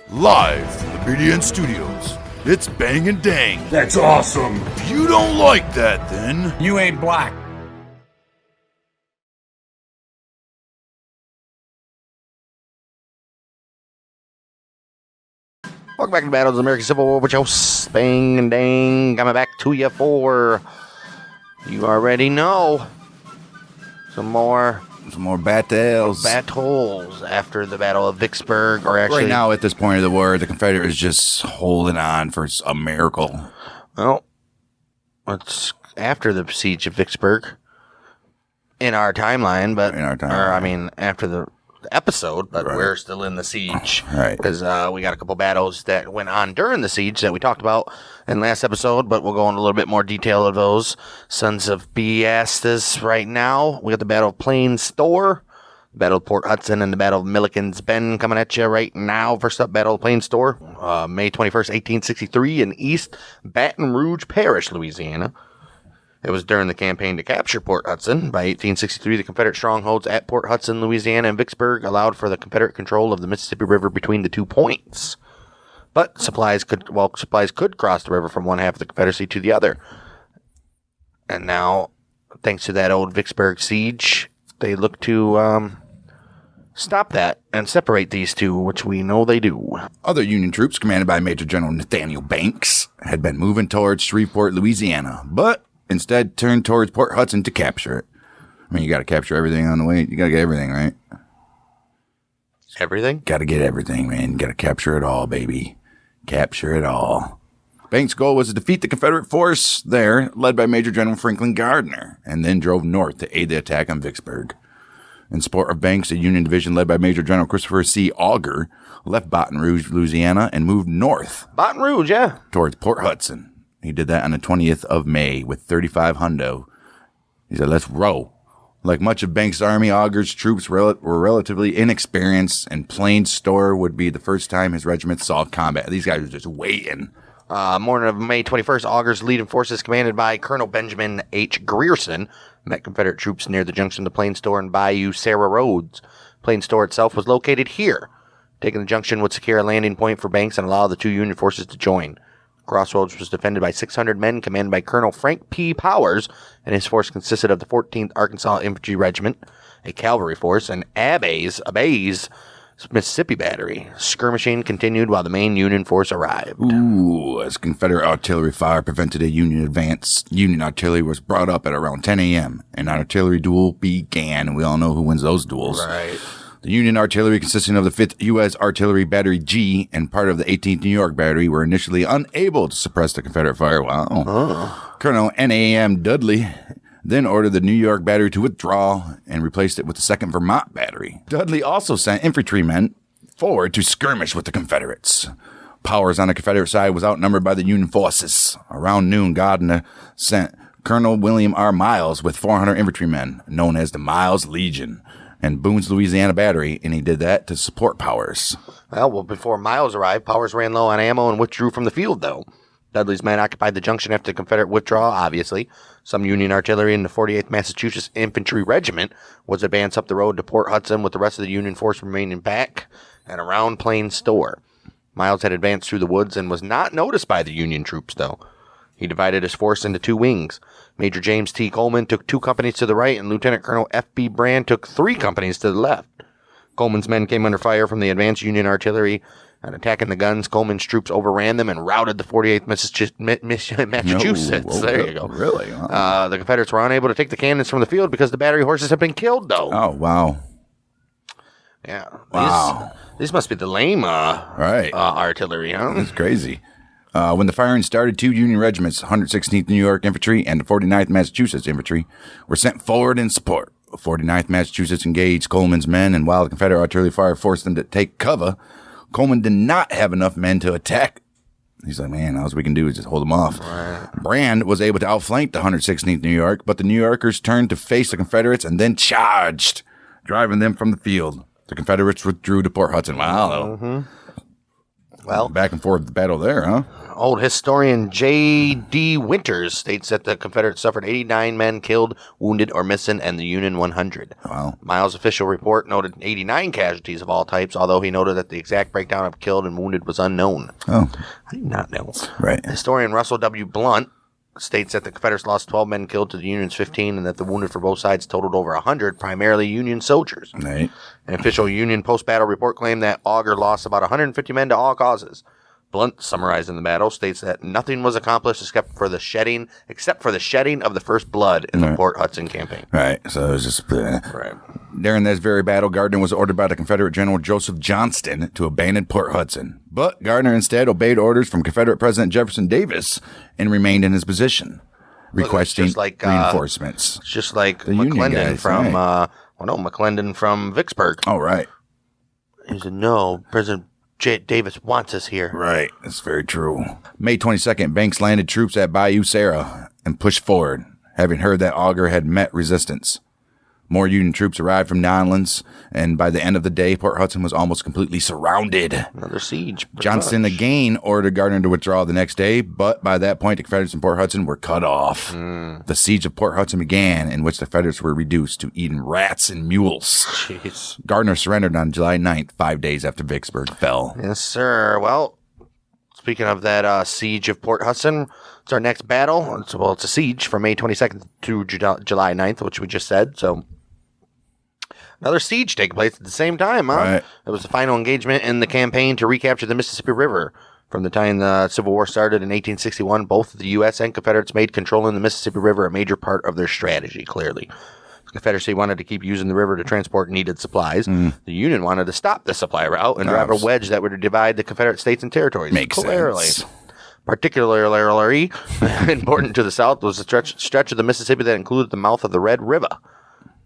Live from the BDN Studios, it's Bang and Dang. That's awesome. If you don't like that, then You ain't black. Welcome back to Battles of the American Civil War with your host, Bang and Dang. Coming back to you for, you already know, some more battles. battles after the Battle of Vicksburg. Or actually, Right now, at this point of the war, the Confederates just holding on for a miracle. well, it's after the siege of Vicksburg in our timeline, but after the episode, but we're still in the siege, Right? Because we got a couple battles that went on during the siege that we talked about in last episode, but we'll go into a little bit more detail of those sons of BS's right now. We got the Battle of Plain Store, the Battle of Port Hudson, and the Battle of Milliken's Bend coming at you right now. First up, Battle of Plain Store, May 21st, 1863, in East Baton Rouge Parish, Louisiana. It was during the campaign to capture Port Hudson. By 1863, the Confederate strongholds at Port Hudson, Louisiana, and Vicksburg allowed for the Confederate control of the Mississippi River between the 2 points. But supplies could cross the river from one half of the Confederacy to the other. And now, thanks to that old Vicksburg siege, they look to stop that and separate these two, which we know they do. Other Union troops, commanded by Major General Nathaniel Banks, had been moving towards Shreveport, Louisiana, but instead turned towards Port Hudson to capture it. I mean, you got to capture everything on the way. You got to get everything, right? Everything? Got to get everything, man. You got to capture it all, baby. Capture it all. Banks' goal was to defeat the Confederate force there, led by Major General Franklin Gardner, and then drove north to aid the attack on Vicksburg. In support of Banks, a Union division led by Major General Christopher C. Augur left Baton Rouge, Louisiana, and moved north. Baton Rouge, yeah. Towards Port Hudson. He did that on the 20th of May with 35 hundo. He said, let's row. Like much of Banks' army, Augur's troops were relatively inexperienced, and Plain Store would be the first time his regiment saw combat. These guys were just waiting. Morning of May 21st, Augur's leading forces, commanded by Colonel Benjamin H. Grierson, met Confederate troops near the junction of Plain Store and Bayou Sarah Roads. Plain Store itself was located here. Taking the junction would secure a landing point for Banks and allow the two Union forces to join. Crossroads was defended by 600 men, commanded by Colonel Frank P. Powers, and his force consisted of the 14th Arkansas Infantry Regiment, a cavalry force, and Abay's Mississippi Battery. Skirmishing continued while the main Union force arrived. Ooh, as Confederate artillery fire prevented a Union advance, Union artillery was brought up at around 10 a.m. An artillery duel began, and we all know who wins those duels. Right. The Union artillery, consisting of the 5th U.S. Artillery Battery G and part of the 18th New York Battery, were initially unable to suppress the Confederate fire. Wow. Oh. Colonel N.A.M. Dudley then ordered the New York Battery to withdraw and replaced it with the 2nd Vermont Battery. Dudley also sent infantrymen forward to skirmish with the Confederates. Powers on the Confederate side was outnumbered by the Union forces. Around noon, Gardner sent Colonel William R. Miles with 400 infantrymen, known as the Miles Legion, and Boone's Louisiana Battery, and he did that to support Powers. Well, before Miles arrived, Powers ran low on ammo and withdrew from the field, though. Dudley's men occupied the junction after the Confederate withdrawal, obviously. Some Union artillery in the 48th Massachusetts Infantry Regiment was advanced up the road to Port Hudson, with the rest of the Union force remaining back and around Plain Store. Miles had advanced through the woods and was not noticed by the Union troops, though. He divided his force into 2 wings. Major James T. Coleman took 2 companies to the right, and Lieutenant Colonel F.B. Brand took 3 companies to the left. Coleman's men came under fire from the advanced Union artillery, and attacking the guns, Coleman's troops overran them and routed the 48th Massachusetts. No, there you go. Really? The Confederates were unable to take the cannons from the field because the battery horses had been killed, though. Oh, wow. Yeah. Wow. These must be the lame artillery, huh? That's crazy. When the firing started, 2 Union regiments, 116th New York Infantry and the 49th Massachusetts Infantry, were sent forward in support. The 49th Massachusetts engaged Coleman's men, and while the Confederate artillery fire forced them to take cover, Coleman did not have enough men to attack. He's like, man, all we can do is just hold them off. Right. Brand was able to outflank the 116th New York, but the New Yorkers turned to face the Confederates and then charged, driving them from the field. The Confederates withdrew to Port Hudson. Wow. Mm-hmm. Well, back and forth battle there, huh? Old historian J.D. Winters states that the Confederates suffered 89 men killed, wounded, or missing, and the Union 100. Wow. Miles' official report noted 89 casualties of all types, although he noted that the exact breakdown of killed and wounded was unknown. Oh. I did not know. Right. Historian Russell W. Blunt states that the Confederates lost 12 men killed to the Union's 15, and that the wounded for both sides totaled over 100, primarily Union soldiers. Right. An official Union post-battle report claimed that Augur lost about 150 men to all causes. Blunt, summarizing the battle, states that nothing was accomplished except for the shedding of the first blood in the Port Hudson campaign. Right. So it was just... Right. During this very battle, Gardner was ordered by the Confederate General Joseph Johnston to abandon Port Hudson. But Gardner instead obeyed orders from Confederate President Jefferson Davis and remained in his position, requesting reinforcements. It's just like The Union McClendon guys, from... right. McClendon from Vicksburg. Oh, right. He said, no, President Davis wants us here. Right. That's very true. May 22nd, Banks landed troops at Bayou Sarah and pushed forward, having heard that Augur had met resistance. More Union troops arrived from the islands, and by the end of the day, Port Hudson was almost completely surrounded. Another siege. Johnston again ordered Gardner to withdraw the next day, but by that point, the Confederates in Port Hudson were cut off. The siege of Port Hudson began, in which the Confederates were reduced to eating rats and mules. Jeez. Gardner surrendered on July 9th, 5 days after Vicksburg fell. Yes, sir. Well, speaking of that siege of Port Hudson, it's our next battle. It's a siege from May 22nd to July 9th, which we just said, so... Another siege taking place at the same time, huh? Right. It was the final engagement in the campaign to recapture the Mississippi River. From the time the Civil War started in 1861, both the U.S. and Confederates made controlling the Mississippi River a major part of their strategy, clearly. The Confederacy wanted to keep using the river to transport needed supplies. The Union wanted to stop the supply route and drive a wedge that would divide the Confederate states and territories. Makes sense. Particularly important to the South was the stretch of the Mississippi that included the mouth of the Red River.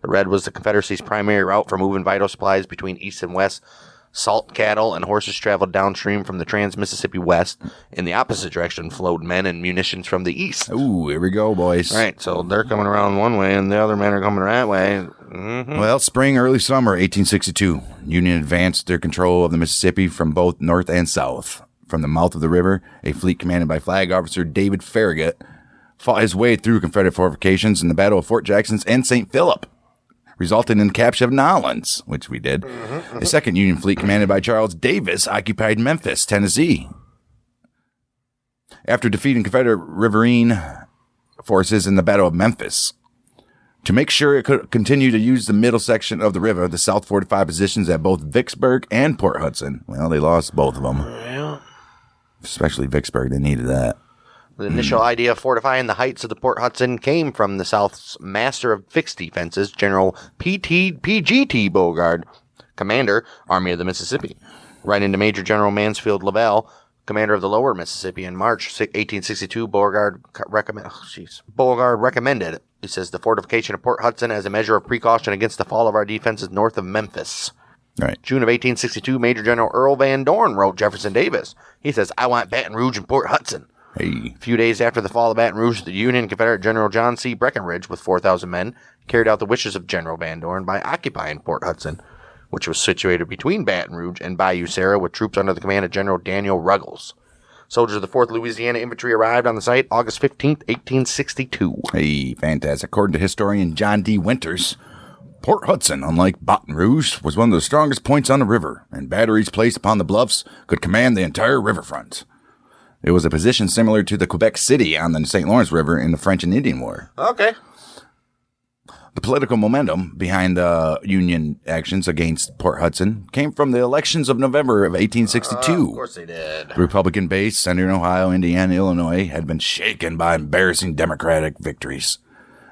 The Red was the Confederacy's primary route for moving vital supplies between east and west. Salt, cattle, and horses traveled downstream from the Trans-Mississippi West. In the opposite direction flowed men and munitions from the east. Ooh, here we go, boys. Right, so they're coming around one way, and the other men are coming that way. Well, spring, early summer, 1862, Union advanced their control of the Mississippi from both north and south. From the mouth of the river, a fleet commanded by Flag Officer David Farragut fought his way through Confederate fortifications in the Battle of Fort Jackson and St. Philip, resulting in the capture of New Orleans, which we did. A second Union fleet commanded by Charles Davis occupied Memphis, Tennessee. After defeating Confederate riverine forces in the Battle of Memphis, to make sure it could continue to use the middle section of the river, the South fortified positions at both Vicksburg and Port Hudson. Well, they lost both of them. Yeah. Especially Vicksburg, they needed that. The initial idea of fortifying the heights of the Port Hudson came from the South's master of fixed defenses, General P.G.T. Beauregard, commander, Army of the Mississippi. Writing to Major General Mansfield Lavelle, commander of the Lower Mississippi, in March 1862, Beauregard recommended it. He says, the fortification of Port Hudson as a measure of precaution against the fall of our defenses north of Memphis. Right. June of 1862, Major General Earl Van Dorn wrote Jefferson Davis. He says, I want Baton Rouge and Port Hudson. Hey. A few days after the fall of Baton Rouge, the Union Confederate General John C. Breckinridge, with 4,000 men, carried out the wishes of General Van Dorn by occupying Port Hudson, which was situated between Baton Rouge and Bayou Sarah, with troops under the command of General Daniel Ruggles. Soldiers of the 4th Louisiana Infantry arrived on the site August 15th, 1862. Hey, fantastic. According to historian John D. Winters, Port Hudson, unlike Baton Rouge, was one of the strongest points on the river, and batteries placed upon the bluffs could command the entire riverfront. It was a position similar to the Quebec City on the St. Lawrence River in the French and Indian War. Okay. The political momentum behind the Union actions against Port Hudson came from the elections of November of 1862. Of course they did. The Republican base, centered in Ohio, Indiana, Illinois, had been shaken by embarrassing Democratic victories.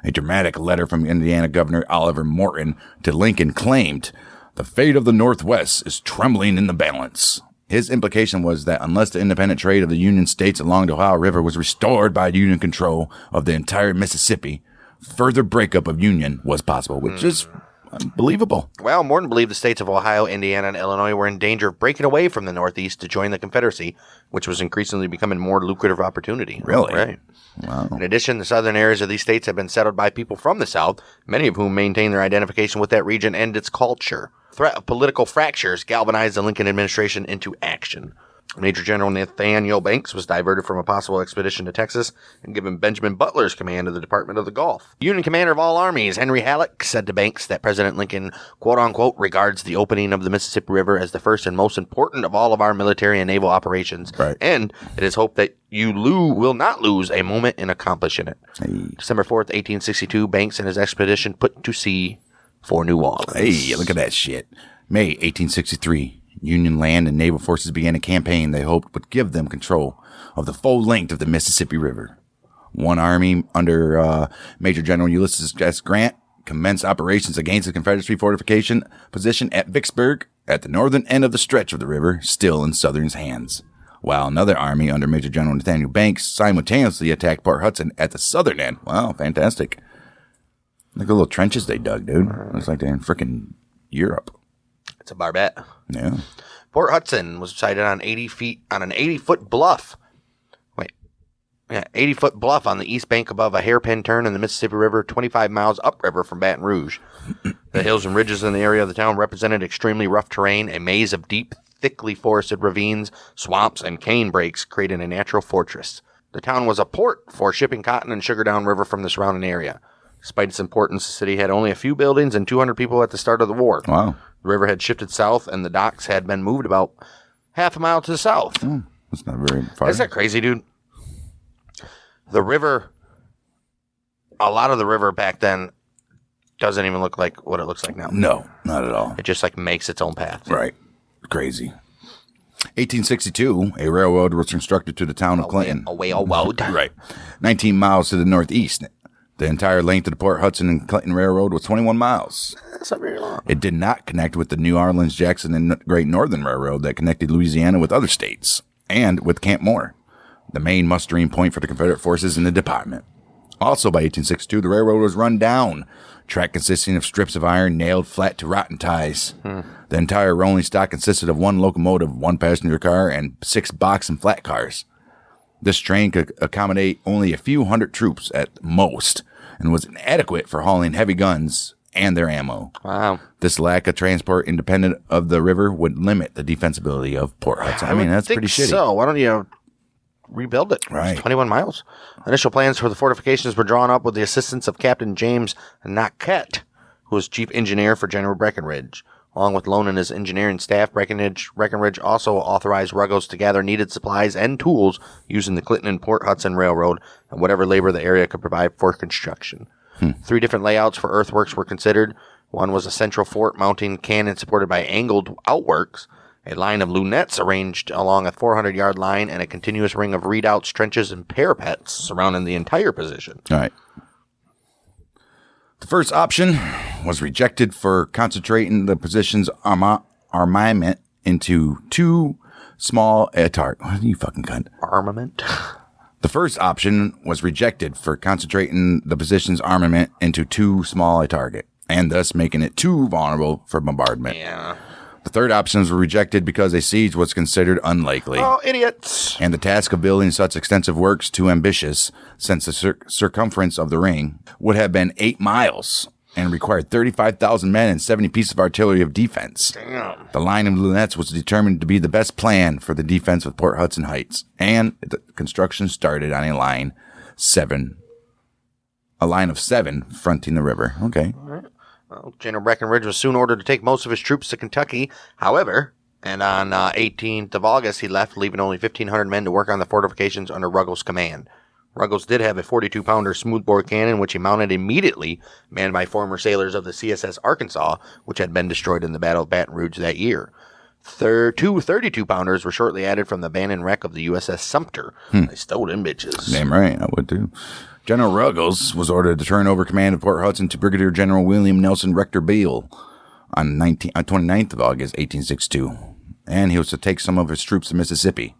A dramatic letter from Indiana Governor Oliver Morton to Lincoln claimed, "The fate of the Northwest is trembling in the balance." His implication was that unless the independent trade of the Union states along the Ohio River was restored by Union control of the entire Mississippi, further breakup of Union was possible, which is unbelievable. Well, Morton believed the states of Ohio, Indiana, and Illinois were in danger of breaking away from the Northeast to join the Confederacy, which was increasingly becoming a more lucrative opportunity. Really? Right. Wow. In addition, the southern areas of these states have been settled by people from the South, many of whom maintain their identification with that region and its culture. Threat of political fractures galvanized the Lincoln administration into action. Major General Nathaniel Banks was diverted from a possible expedition to Texas and given Benjamin Butler's command of the Department of the Gulf. Union commander of all armies, Henry Halleck, said to Banks that President Lincoln, quote-unquote, regards the opening of the Mississippi River as the first and most important of all of our military and naval operations, right. And it is hoped that you will not lose a moment in accomplishing it. Hey. December 4th, 1862, Banks and his expedition put to sea for New Orleans. Hey, look at that shit. May 1863. Union land and naval forces began a campaign they hoped would give them control of the full length of the Mississippi River. One army under Major General Ulysses S. Grant commenced operations against the Confederacy fortification position at Vicksburg at the northern end of the stretch of the river, still in Southern's hands, while another army under Major General Nathaniel Banks simultaneously attacked Port Hudson at the southern end. Wow, fantastic. Look at the little trenches they dug, dude. Looks like they're in frickin' Europe. It's a barbette. Yeah. Port Hudson was sited on 80-foot bluff. 80-foot bluff on the east bank above a hairpin turn in the Mississippi River, 25 miles upriver from Baton Rouge. The hills and ridges in the area of the town represented extremely rough terrain, a maze of deep, thickly forested ravines, swamps, and cane breaks creating a natural fortress. The town was a port for shipping cotton and sugar downriver from the surrounding area. Despite its importance, the city had only a few buildings and 200 people at the start of the war. Wow. The river had shifted south, and the docks had been moved about half a mile to the south. That's not very far. Isn't that crazy, dude? The river, a lot of the river back then doesn't even look like what it looks like now. No, not at all. It just like makes its own path. Right. Crazy. 1862, a railroad was constructed to the town of Clinton. A railroad. Right. 19 miles to the northeast. The entire length of the Port Hudson and Clinton Railroad was 21 miles. That's not very long. It did not connect with the New Orleans, Jackson, and Great Northern Railroad that connected Louisiana with other states, and with Camp Moore, the main mustering point for the Confederate forces in the department. Also by 1862, the railroad was run down, track consisting of strips of iron nailed flat to rotten ties. The entire rolling stock consisted of one locomotive, one passenger car, and 6 box and flat cars. This train could accommodate only a few hundred troops at most, and was inadequate for hauling heavy guns and their ammo. Wow. This lack of transport independent of the river would limit the defensibility of Port Hudson. I mean, that's pretty shitty. So why don't you rebuild it? Right. It's 21 miles. Initial plans for the fortifications were drawn up with the assistance of Captain James Knockett, who was chief engineer for General Breckinridge. Along with Lone and his engineering staff, Breckinridge also authorized Ruggles to gather needed supplies and tools using the Clinton and Port Hudson Railroad and whatever labor the area could provide for construction. 3 different layouts for earthworks were considered. One was a central fort mounting cannon supported by angled outworks, a line of lunettes arranged along a 400-yard line, and a continuous ring of redoubts, trenches, and parapets surrounding the entire position. All right. The first option was rejected for concentrating the position's armament into 2 small targets. What are you fucking cunt? Armament? The first option was rejected for concentrating the position's armament into 2 small target, and thus making it too vulnerable for bombardment. Yeah. The third options were rejected because a siege was considered unlikely. Oh, idiots. And the task of building such extensive works too ambitious, since the circumference of the ring would have been 8 miles and required 35,000 men and 70 pieces of artillery of defense. Damn. The line of lunettes was determined to be the best plan for the defense of Port Hudson Heights, and the construction started on a line of 7 fronting the river. Okay. All right. Well, General Breckinridge was soon ordered to take most of his troops to Kentucky. However, and on 18th of August, he left, leaving only 1,500 men to work on the fortifications under Ruggles' command. Ruggles did have a 42-pounder smoothbore cannon, which he mounted immediately, manned by former sailors of the CSS Arkansas, which had been destroyed in the Battle of Baton Rouge that year. 2 32-pounders were shortly added from the abandoned wreck of the USS Sumter. They stole them bitches. Damn right, I would too. General Ruggles was ordered to turn over command of Port Hudson to Brigadier General William Nelson Rector Beale on 29th of August, 1862, and he was to take some of his troops to Mississippi.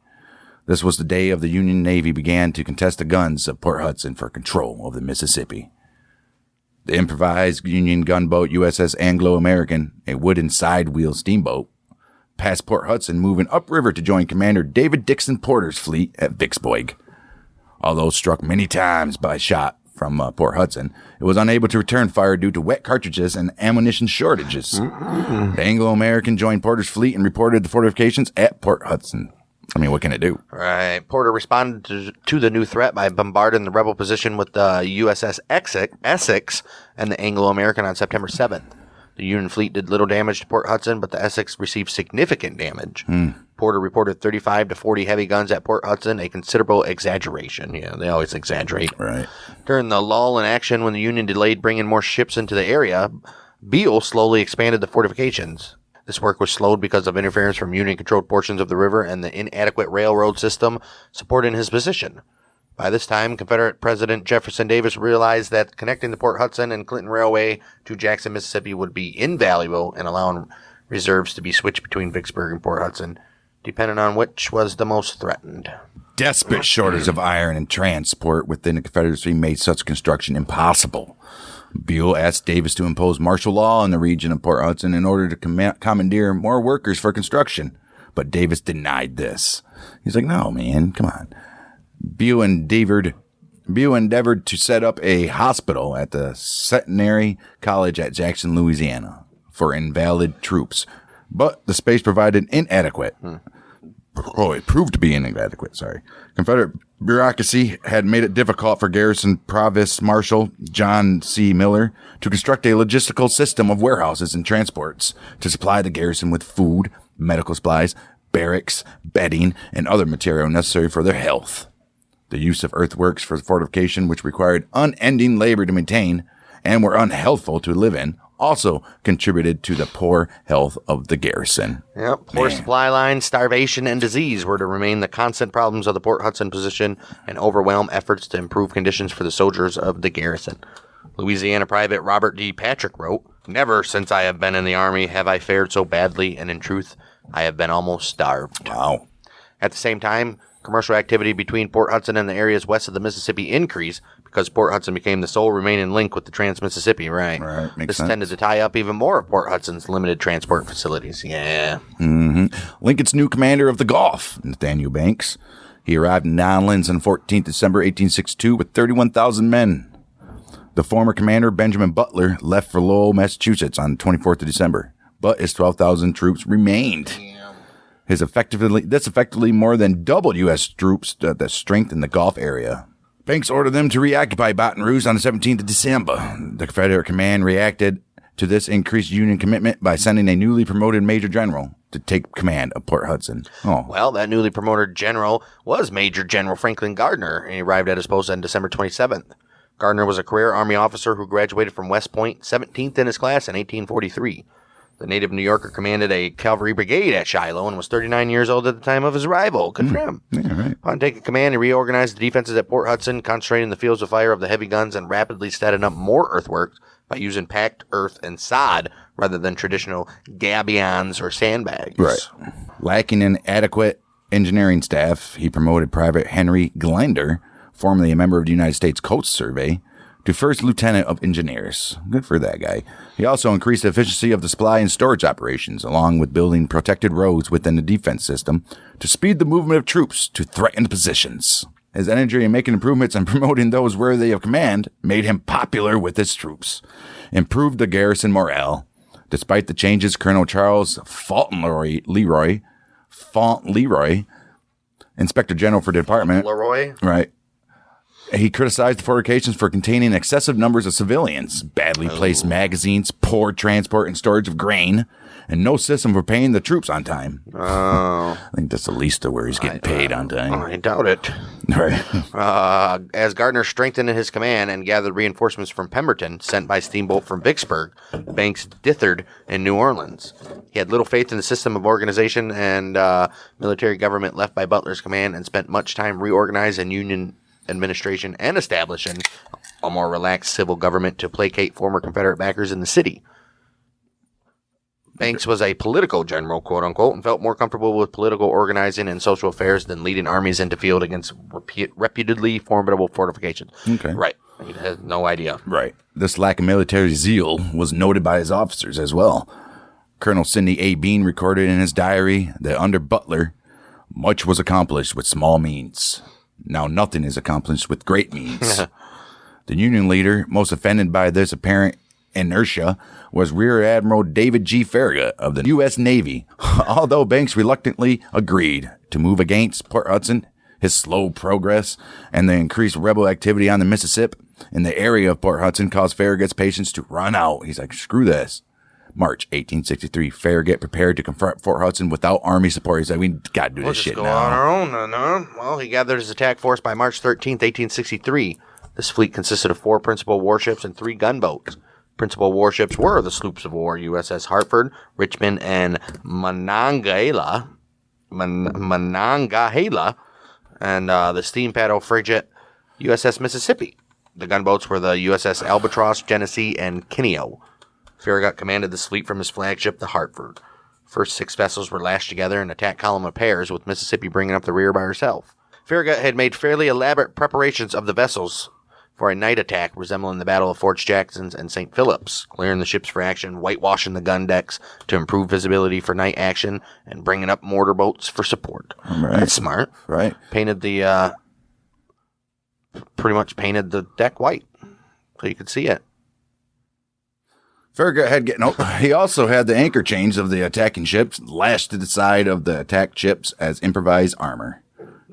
This was the day of the Union Navy began to contest the guns of Port Hudson for control of the Mississippi. The improvised Union gunboat USS Anglo-American, a wooden side-wheel steamboat, passed Port Hudson, moving upriver to join Commander David Dixon Porter's fleet at Vicksburg. Although struck many times by shot from Port Hudson, it was unable to return fire due to wet cartridges and ammunition shortages. The Anglo-American joined Porter's fleet and reported the fortifications at Port Hudson. I mean, what can it do? Right. Porter responded to the new threat by bombarding the rebel position with the USS Essex and the Anglo-American on September 7th. The Union fleet did little damage to Port Hudson, but the Essex received significant damage. Porter reported 35 to 40 heavy guns at Port Hudson, a considerable exaggeration. Yeah, they always exaggerate. Right. During the lull in action, when the Union delayed bringing more ships into the area, Beale slowly expanded the fortifications. This work was slowed because of interference from Union-controlled portions of the river and the inadequate railroad system supporting his position. By this time, Confederate President Jefferson Davis realized that connecting the Port Hudson and Clinton Railway to Jackson, Mississippi would be invaluable in allowing reserves to be switched between Vicksburg and Port Hudson, depending on which was the most threatened. Desperate shortage of iron and transport within the Confederacy made such construction impossible. Beale asked Davis to impose martial law in the region of Port Hudson in order to commandeer more workers for construction, but Davis denied this. He's like, no, man, come on. Beale endeavored to set up a hospital at the Centenary College at Jackson, Louisiana, for invalid troops, but the space provided inadequate. It proved to be inadequate, sorry. Confederate bureaucracy had made it difficult for Garrison Provost Marshal John C. Miller to construct a logistical system of warehouses and transports to supply the garrison with food, medical supplies, barracks, bedding, and other material necessary for their health. The use of earthworks for fortification, which required unending labor to maintain and were unhealthful to live in, also contributed to the poor health of the garrison. Yep. Poor supply lines, starvation, and disease were to remain the constant problems of the Port Hudson position and overwhelm efforts to improve conditions for the soldiers of the garrison. Louisiana Private Robert D. Patrick wrote, "Never since I have been in the Army have I fared so badly, and in truth, I have been almost starved." Wow. At the same time, commercial activity between Port Hudson and the areas west of the Mississippi increased because Port Hudson became the sole remaining link with the Trans-Mississippi, right? Right, makes This sense. tended to tie up even more of Port Hudson's limited transport facilities. Yeah. Lincoln's new commander of the Gulf, Nathaniel Banks. He arrived in New Orleans on 14th December 1862 with 31,000 men. The former commander, Benjamin Butler, left for Lowell, Massachusetts on 24th of December, but his 12,000 troops remained. This effectively more than doubled U.S. troops the strength in the Gulf area. Banks ordered them to reoccupy Baton Rouge on the 17th of December. The Confederate command reacted to this increased Union commitment by sending a newly promoted major general to take command of Port Hudson. Oh. Well, that newly promoted general was Major General Franklin Gardner, and he arrived at his post on December 27th. Gardner was a career Army officer who graduated from West Point, 17th in his class in 1843. The native New Yorker commanded a cavalry brigade at Shiloh and was 39 years old at the time of his arrival. Good for him. Yeah, right. Upon taking command, he reorganized the defenses at Port Hudson, concentrating the fields of fire of the heavy guns and rapidly setting up more earthworks by using packed earth and sod rather than traditional gabions or sandbags. Right. Lacking an adequate engineering staff, he promoted Private Henry Glender, formerly a member of the United States Coast Survey, to first lieutenant of engineers. Good for that guy. He also increased the efficiency of the supply and storage operations, along with building protected roads within the defense system to speed the movement of troops to threatened positions. His energy in making improvements and promoting those worthy of command made him popular with his troops, improved the garrison morale. Despite the changes, Colonel Charles Fauntleroy, Inspector General for the department, Leroy? right? He criticized the fortifications for containing excessive numbers of civilians, badly placed magazines, poor transport and storage of grain, and no system for paying the troops on time. Oh. I think that's the least of where he's getting paid on time. I doubt it. Right. As Gardner strengthened his command and gathered reinforcements from Pemberton, sent by steamboat from Vicksburg, Banks dithered in New Orleans. He had little faith in the system of organization and military government left by Butler's command and spent much time reorganizing Union administration and establishing a more relaxed civil government to placate former Confederate backers in the city. Banks was a political general, quote unquote, and felt more comfortable with political organizing and social affairs than leading armies into field against reputedly formidable fortifications. Okay. Right. He had no idea. Right. This lack of military zeal was noted by his officers as well. Colonel Sidney A. Bean recorded in his diary that under Butler, much was accomplished with small means. Now nothing is accomplished with great means. The Union leader, most offended by this apparent inertia was Rear Admiral David G. Farragut of the U.S. Navy. Although Banks reluctantly agreed to move against Port Hudson, his slow progress and the increased rebel activity on the Mississippi in the area of Port Hudson caused Farragut's patience to run out. He's like, screw this. March 1863, Farragut prepared to confront Fort Hudson without army support. He's like, we got to do this shit now. We'll just go on our own, then. Well, he gathered his attack force by March 13th, 1863. This fleet consisted of 4 principal warships and 3 gunboats. Principal warships were the sloops of war USS Hartford, Richmond, and Monongahela, and the steam paddle frigate USS Mississippi. The gunboats were the USS Albatross, Genesee, and Kineo. Farragut commanded this fleet from his flagship, the Hartford. First 6 vessels were lashed together in attack column of pairs, with Mississippi bringing up the rear by herself. Farragut had made fairly elaborate preparations of the vessels for a night attack resembling the Battle of Forts Jackson and St. Phillips, clearing the ships for action, whitewashing the gun decks to improve visibility for night action, and bringing up mortar boats for support. Right. That's smart. Right. Pretty much painted the deck white so you could see it. Farragut he also had the anchor chains of the attacking ships lashed to the side of the attacked ships as improvised armor.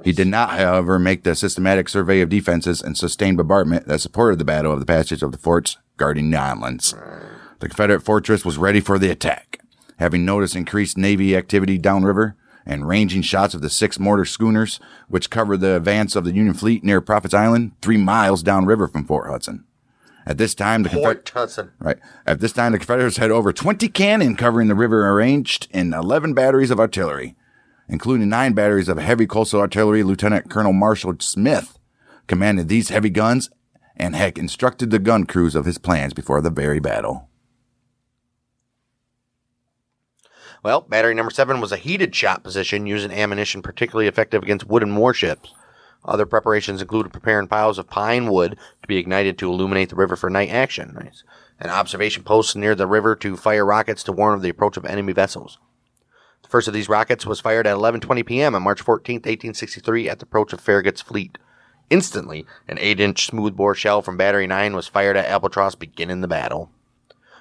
He did not, however, make the systematic survey of defenses and sustained bombardment that supported the battle of the passage of the forts guarding the islands. The Confederate fortress was ready for the attack. Having noticed increased Navy activity downriver and ranging shots of the 6 mortar schooners, which covered the advance of the Union fleet near Prophet's Island, 3 miles downriver from Fort Hudson. At this time, the Confederates had over 20 cannon covering the river arranged in 11 batteries of artillery, including 9 batteries of heavy coastal artillery. Lieutenant Colonel Marshall Smith commanded these heavy guns and had instructed the gun crews of his plans before the very battle. Well, battery number 7 was a heated shot position using ammunition particularly effective against wooden warships. Other preparations included preparing piles of pine wood to be ignited to illuminate the river for night action. Nice. And observation posts near the river to fire rockets to warn of the approach of enemy vessels. The first of these rockets was fired at 11:20 p.m. on March 14, 1863, at the approach of Farragut's fleet. Instantly, an 8-inch smoothbore shell from Battery 9 was fired at Albatross, beginning the battle.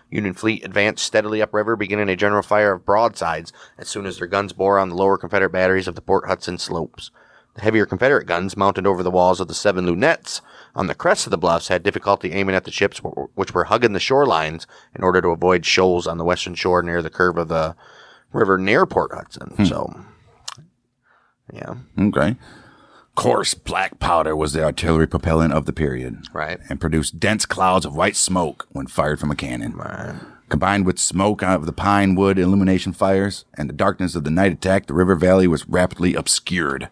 Union fleet advanced steadily upriver, beginning a general fire of broadsides as soon as their guns bore on the lower Confederate batteries of the Port Hudson slopes. The heavier Confederate guns, mounted over the walls of the 7 lunettes on the crest of the bluffs, had difficulty aiming at the ships which were hugging the shorelines in order to avoid shoals on the western shore near the curve of the river near Port Hudson. So, yeah. Okay. Coarse black powder was the artillery propellant of the period. Right. And produced dense clouds of white smoke when fired from a cannon. Right. Combined with smoke out of the pine wood illumination fires and the darkness of the night attack, the river valley was rapidly obscured.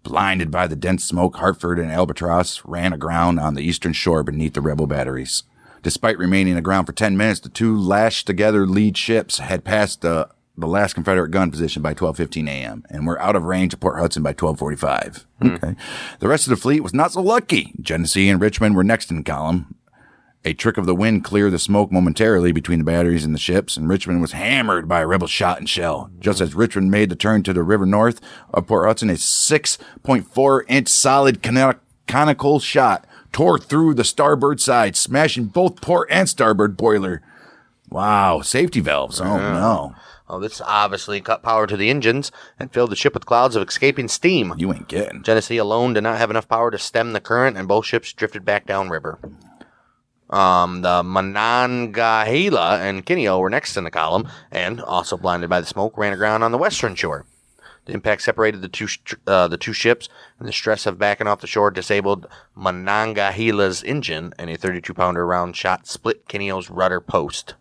Blinded by the dense smoke, Hartford and Albatross ran aground on the eastern shore beneath the rebel batteries. Despite remaining aground for 10 minutes, the 2 lashed-together lead ships had passed the last Confederate gun position by 12:15 a.m. and were out of range of Port Hudson by 12:45. Okay. The rest of the fleet was not so lucky. Genesee and Richmond were next in column. A trick of the wind cleared the smoke momentarily between the batteries and the ships, and Richmond was hammered by a rebel shot and shell. Just as Richmond made the turn to the river north of Port Hudson, a 6.4-inch solid conical shot tore through the starboard side, smashing both port and starboard boiler. Wow, safety valves. Oh, no. Oh, this obviously cut power to the engines and filled the ship with clouds of escaping steam. You ain't kidding. Genesee alone did not have enough power to stem the current, and both ships drifted back downriver. The Monongahela and Kineo were next in the column, and, also blinded by the smoke, ran aground on the western shore. The impact separated the two ships, and the stress of backing off the shore disabled Monongahela's engine, and a 32-pounder round shot split Kineo's rudder post.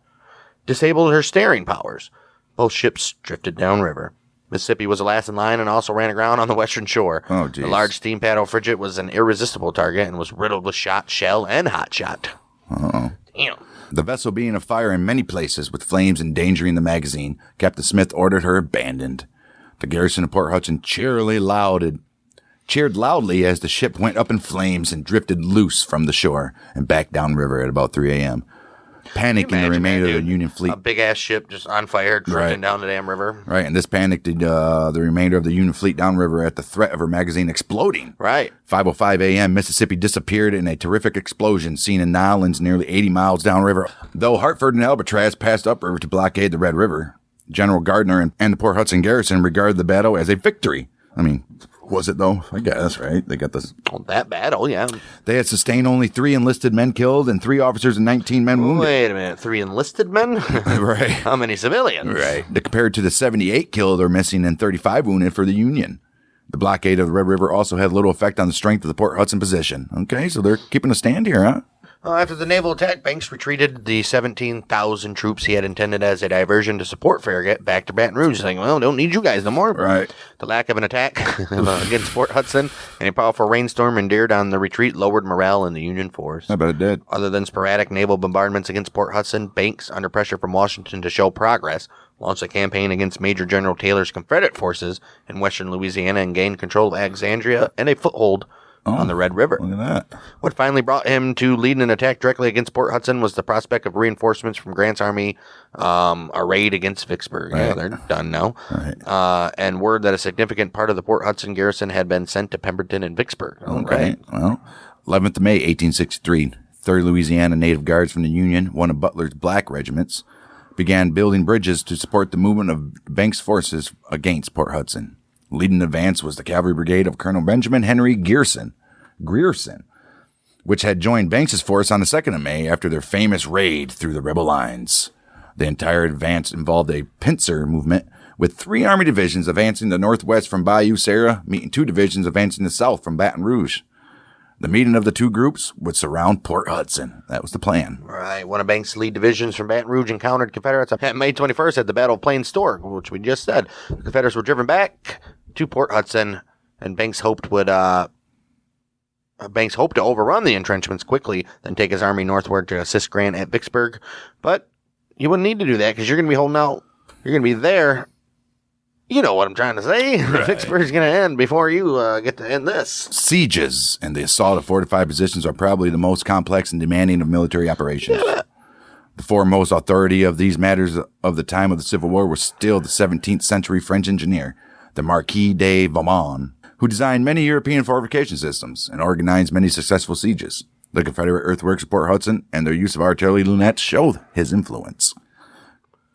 Disabled her steering powers. Both ships drifted downriver. Mississippi was the last in line and also ran aground on the western shore. Oh, geez. The large steam paddle frigate was an irresistible target and was riddled with shot, shell, and hot shot. Uh-oh. Damn. The vessel being afire in many places with flames endangering the magazine, Captain Smith ordered her abandoned. The garrison of Port Hudson cheered loudly as the ship went up in flames and drifted loose from the shore and back downriver at about 3 a.m. panicking the remainder of the Union fleet. A big-ass ship just on fire, drifting down the damn river. Right, and this panicked the remainder of the Union fleet downriver at the threat of her magazine exploding. Right. 5:05 a.m., Mississippi disappeared in a terrific explosion seen in Nolens nearly 80 miles downriver. Though Hartford and Albatross passed upriver to blockade the Red River, General Gardner and the Port Hudson garrison regarded the battle as a victory. I mean, was it though? I guess, right? They got this. Well, that battle, yeah. They had sustained only 3 enlisted men killed and 3 officers and 19 men wounded. Wait a minute, 3 enlisted men? Right. How many civilians? Right. Compared to the 78 killed or missing and 35 wounded for the Union. The blockade of the Red River also had little effect on the strength of the Port Hudson position. Okay, so they're keeping a stand here, huh? After the naval attack, Banks retreated the 17,000 troops he had intended as a diversion to support Farragut back to Baton Rouge, saying, well, don't need you guys no more. Right. The lack of an attack against Port Hudson and a powerful rainstorm endured on the retreat lowered morale in the Union force. I bet it did. Other than sporadic naval bombardments against Port Hudson, Banks, under pressure from Washington to show progress, launched a campaign against Major General Taylor's Confederate forces in western Louisiana and gained control of Alexandria and a foothold on the Red River. Look at that. What finally brought him to lead an attack directly against Port Hudson was the prospect of reinforcements from Grant's army, a raid against Vicksburg. Right. Yeah, they're done now. Right. And word that a significant part of the Port Hudson garrison had been sent to Pemberton and Vicksburg. Okay. Well, 11th of May, 1863, 3rd Louisiana Native Guards from the Union, one of Butler's black regiments, began building bridges to support the movement of Banks' forces against Port Hudson. Leading the advance was the cavalry brigade of Colonel Benjamin Henry Grierson, which had joined Banks's force on the 2nd of May after their famous raid through the rebel lines. The entire advance involved a pincer movement, with 3 Army divisions advancing the northwest from Bayou Sara, meeting 2 divisions advancing the south from Baton Rouge. The meeting of the 2 groups would surround Port Hudson. That was the plan. Right. One of Banks' lead divisions from Baton Rouge encountered Confederates on May 21st at the Battle of Plains Store, which we just said. The Confederates were driven back to Port Hudson, and Banks hoped to overrun the entrenchments quickly, then take his army northward to assist Grant at Vicksburg. But you wouldn't need to do that because you're going to be holding out. You're going to be there. You know what I'm trying to say. Right. Vicksburg's going to end before you get to end this. Sieges and the assault of fortified positions are probably the most complex and demanding of military operations. Yeah. The foremost authority of these matters of the time of the Civil War was still the 17th century French engineer, the Marquis de Beaumont, who designed many European fortification systems and organized many successful sieges. The Confederate earthworks of Port Hudson and their use of artillery lunettes showed his influence.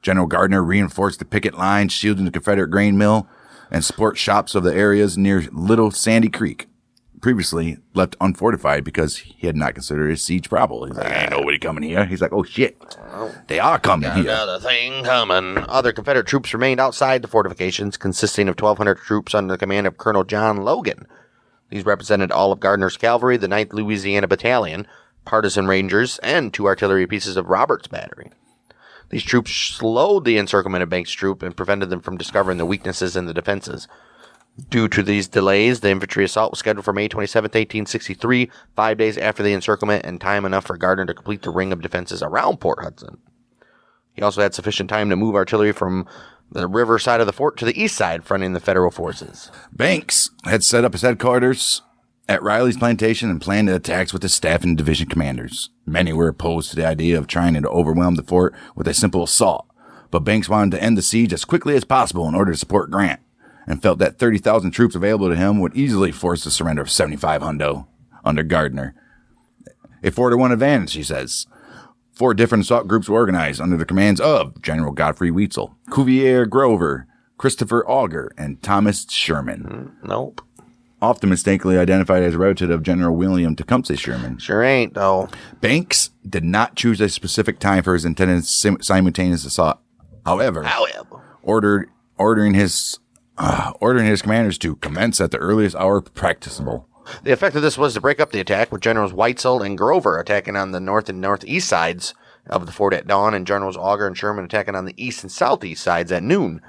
General Gardner reinforced the picket line, shielding the Confederate grain mill and support shops of the areas near Little Sandy Creek, previously left unfortified because he had not considered a siege probable. He's like, ain't nobody coming here. He's like, oh shit, they are coming here. Another thing coming. Other Confederate troops remained outside the fortifications, consisting of 1,200 troops under the command of Colonel John Logan. These represented all of Gardner's cavalry, the 9th Louisiana Battalion, partisan rangers, and 2 artillery pieces of Robert's battery. These troops slowed the encirclement of Banks' troop and prevented them from discovering the weaknesses in the defenses. Due to these delays, the infantry assault was scheduled for May 27, 1863, 5 days after the encirclement, and time enough for Gardner to complete the ring of defenses around Port Hudson. He also had sufficient time to move artillery from the river side of the fort to the east side, fronting the Federal forces. Banks had set up his headquarters at Riley's plantation and planned attacks with his staff and division commanders. Many were opposed to the idea of trying to overwhelm the fort with a simple assault, but Banks wanted to end the siege as quickly as possible in order to support Grant, and felt that 30,000 troops available to him would easily force the surrender of 75 hundo under Gardner. A 4-to-1 advantage, he says. 4 different assault groups were organized under the commands of General Godfrey Weitzel, Cuvier Grover, Christopher Auger, and Thomas Sherman. Nope. Often mistakenly identified as a relative of General William Tecumseh Sherman. Sure ain't, though. Banks did not choose a specific time for his intended simultaneous assault. However, ordering his commanders to commence at the earliest hour practicable. The effect of this was to break up the attack, with Generals Weitzel and Grover attacking on the north and northeast sides of the fort at dawn, and Generals Auger and Sherman attacking on the east and southeast sides at noon.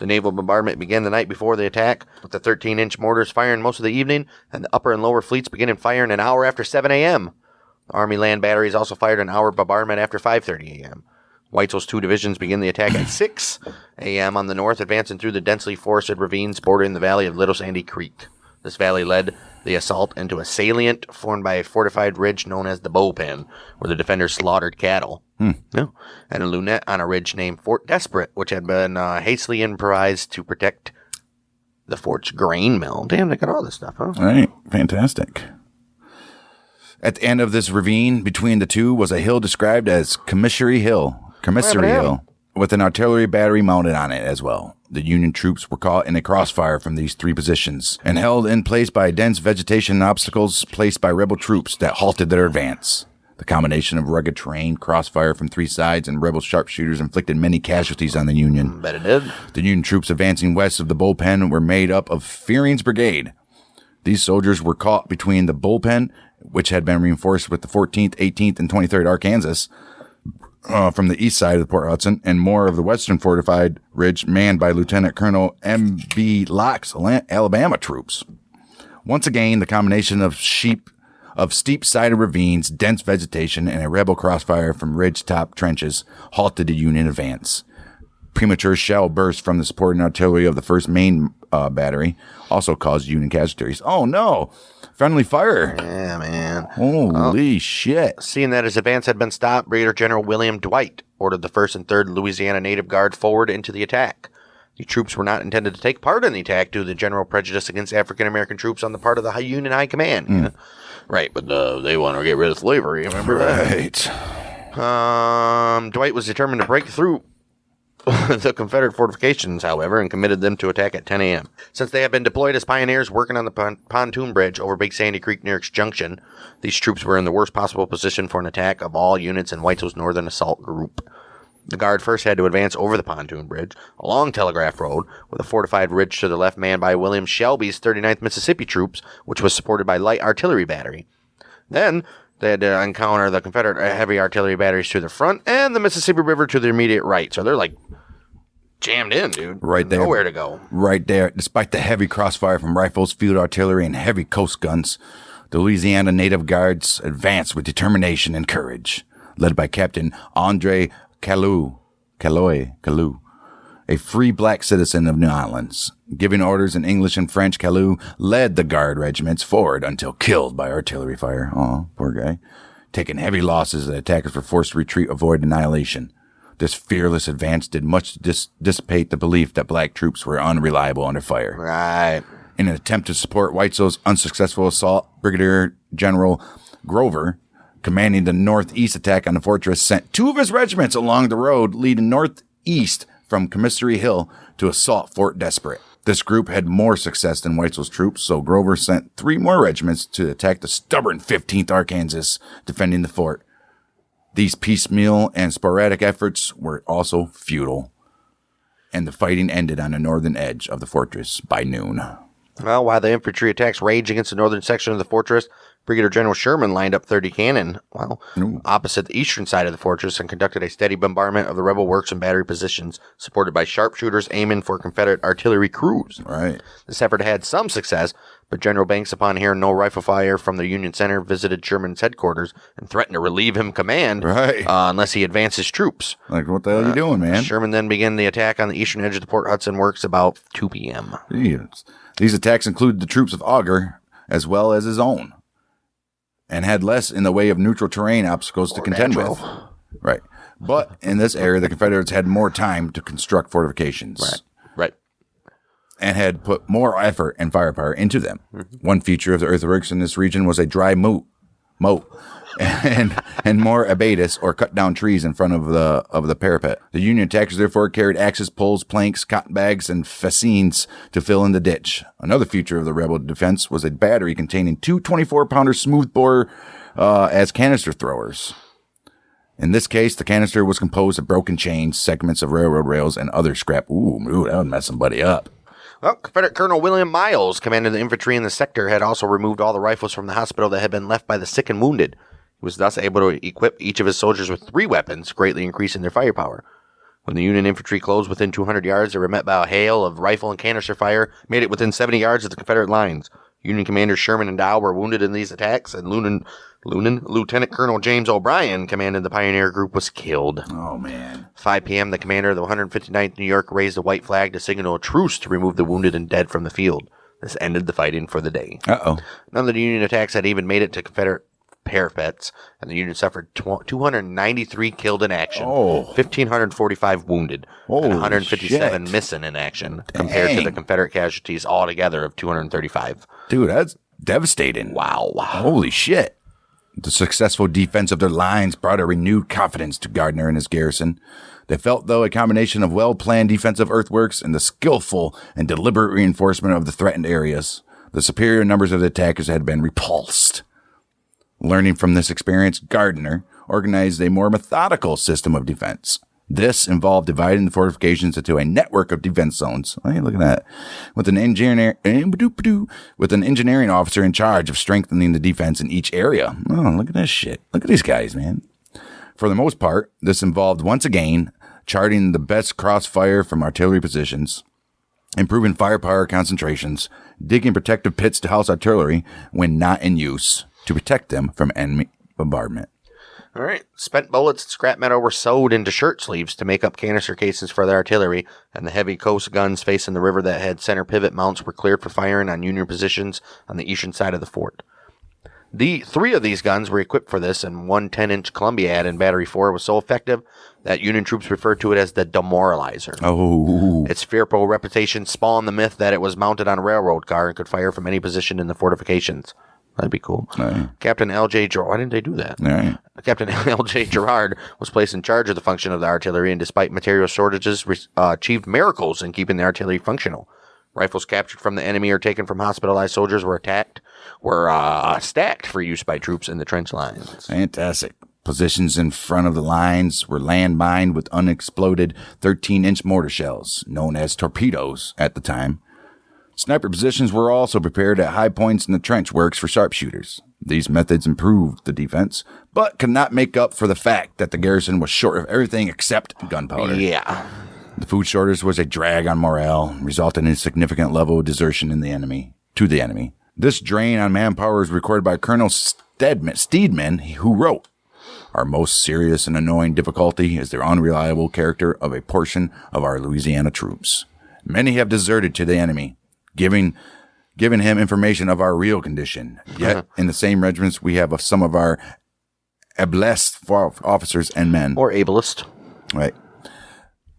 The naval bombardment began the night before the attack, with the 13-inch mortars firing most of the evening, and the upper and lower fleets beginning firing an hour after 7 a.m. The Army land batteries also fired an hour bombardment after 5:30 a.m. Weitzel's 2 divisions began the attack at 6 a.m. on the north, advancing through the densely forested ravines bordering the valley of Little Sandy Creek. This valley led the assault into a salient formed by a fortified ridge known as the Bullpen, where the defenders slaughtered cattle. Yeah. And a lunette on a ridge named Fort Desperate, which had been hastily improvised to protect the fort's grain mill. Damn, they got all this stuff, huh? All right, fantastic. At the end of this ravine between the two was a hill described as Commissary Hill, with an artillery battery mounted on it as well. The Union troops were caught in a crossfire from these three positions and held in place by dense vegetation and obstacles placed by rebel troops that halted their advance. The combination of rugged terrain, crossfire from three sides, and rebel sharpshooters inflicted many casualties on the Union. Bet it did. The Union troops advancing west of the Bullpen were made up of Fearing's brigade. These soldiers were caught between the Bullpen, which had been reinforced with the 14th, 18th, and 23rd Arkansas from the east side of the Port Hudson, and more of the western fortified ridge manned by Lieutenant Colonel M.B. Locke's Alabama troops. Once again, the combination of steep-sided ravines, dense vegetation, and a rebel crossfire from ridge-top trenches halted the Union advance. Premature shell bursts from the supporting artillery of the 1st Maine battery also caused Union casualties. Oh, no! Friendly fire. Yeah, man. Holy shit. Seeing that his advance had been stopped, Brigadier General William Dwight ordered the 1st and 3rd Louisiana Native Guard forward into the attack. The troops were not intended to take part in the attack due to the general prejudice against African-American troops on the part of the Union High Command. You know? Right, but they want to get rid of slavery, remember? Right. Dwight was determined to break through the Confederate fortifications, however, and committed them to attack at 10 a.m. Since they had been deployed as pioneers working on the pontoon bridge over Big Sandy Creek near its junction, these troops were in the worst possible position for an attack of all units in Weitzel's Northern Assault Group. The Guard first had to advance over the pontoon bridge, along Telegraph Road, with a fortified ridge to the left manned by William Shelby's 39th Mississippi troops, which was supported by light artillery battery. Then they had to encounter the Confederate heavy artillery batteries to the front and the Mississippi River to their immediate right. So they're like jammed in, dude. Right there. Nowhere to go. Right there. Despite the heavy crossfire from rifles, field artillery, and heavy coast guns, the Louisiana Native Guards advanced with determination and courage, led by Captain Andre Calloy, a free black citizen of New Orleans. Giving orders in English and French, Calloy led the Guard regiments forward until killed by artillery fire. Oh, poor guy. Taking heavy losses, the attackers were forced to retreat, avoid annihilation. This fearless advance did much to dissipate the belief that black troops were unreliable under fire. Right. In an attempt to support Weitzel's unsuccessful assault, Brigadier General Grover, commanding the northeast attack on the fortress, sent 2 of his regiments along the road leading northeast from Commissary Hill to assault Fort Desperate. This group had more success than Weitzel's troops, so Grover sent 3 more regiments to attack the stubborn 15th Arkansas, defending the fort. These piecemeal and sporadic efforts were also futile, and the fighting ended on the northern edge of the fortress by noon. Well, while the infantry attacks raged against the northern section of the fortress, Brigadier General Sherman lined up 30 cannon, opposite the eastern side of the fortress and conducted a steady bombardment of the rebel works and battery positions, supported by sharpshooters aiming for Confederate artillery crews. Right. This effort had some success, but General Banks, upon hearing no rifle fire from the Union center, visited Sherman's headquarters and threatened to relieve him command unless he advanced his troops. Like, what the hell are you doing, man? Sherman then began the attack on the eastern edge of the Port Hudson works about 2 p.m. Jeez. These attacks included the troops of Augur as well as his own, and had less in the way of neutral terrain obstacles to contend with. Right. But in this area, the Confederates had more time to construct fortifications. Right. And had put more effort and firepower into them. Mm-hmm. One feature of the earthworks in this region was a dry moat, and more abatis or cut down trees in front of the parapet. The Union attackers therefore carried axes, poles, planks, cotton bags, and fascines to fill in the ditch. Another feature of the rebel defense was a battery containing 2 24-pounder smoothbore as canister throwers. In this case, the canister was composed of broken chains, segments of railroad rails, and other scrap. Ooh, that would mess somebody up. Well, Confederate Colonel William Miles, commanding the infantry in the sector, had also removed all the rifles from the hospital that had been left by the sick and wounded. He was thus able to equip each of his soldiers with 3 weapons, greatly increasing their firepower. When the Union infantry closed within 200 yards, they were met by a hail of rifle and canister fire, made it within 70 yards of the Confederate lines. Union commanders Sherman and Dow were wounded in these attacks, and Lieutenant Colonel James O'Brien, commanding the pioneer group, was killed. Oh, man. 5 p.m., the commander of the 159th New York raised a white flag to signal a truce to remove the wounded and dead from the field. This ended the fighting for the day. Uh-oh. None of the Union attacks had even made it to Confederate parapets, and the Union suffered 293 killed in action, 1,545 wounded, and 157 missing in action, compared to the Confederate casualties altogether of 235. Dude, that's devastating. Wow. Holy shit. The successful defense of their lines brought a renewed confidence to Gardner and his garrison. They felt, though, a combination of well-planned defensive earthworks and the skillful and deliberate reinforcement of the threatened areas. The superior numbers of the attackers had been repulsed. Learning from this experience, Gardner organized a more methodical system of defense. This involved dividing the fortifications into a network of defense zones. Oh, look at that. With an engineering officer in charge of strengthening the defense in each area. Oh, look at this shit. Look at these guys, man. For the most part, this involved, once again, charting the best crossfire from artillery positions, improving firepower concentrations, digging protective pits to house artillery when not in use to protect them from enemy bombardment. All right. Spent bullets and scrap metal were sewed into shirt sleeves to make up canister casings for the artillery, and the heavy coast guns facing the river that had center pivot mounts were cleared for firing on Union positions on the eastern side of the fort. The 3 of these guns were equipped for this, and one 10-inch Columbia ad in Battery 4 was so effective that Union troops referred to it as the demoralizer. Oh. Its fearful reputation spawned the myth that it was mounted on a railroad car and could fire from any position in the fortifications. That'd be cool. Right. Captain L.J. Gerard, why didn't they do that? Right. Captain L.J. Gerard was placed in charge of the function of the artillery, and despite material shortages, achieved miracles in keeping the artillery functional. Rifles captured from the enemy or taken from hospitalized soldiers were stacked for use by troops in the trench lines. Fantastic. Positions in front of the lines were landmined with unexploded 13-inch mortar shells, known as torpedoes at the time. Sniper positions were also prepared at high points in the trench works for sharpshooters. These methods improved the defense, but could not make up for the fact that the garrison was short of everything except gunpowder. Yeah. The food shortage was a drag on morale, resulting in a significant level of desertion to the enemy. This drain on manpower is recorded by Colonel Steedman, who wrote, "Our most serious and annoying difficulty is the unreliable character of a portion of our Louisiana troops. Many have deserted to the enemy, giving him information of our real condition. Yet, in the same regiments, we have some of our ablest officers and men." Or ableist. Right.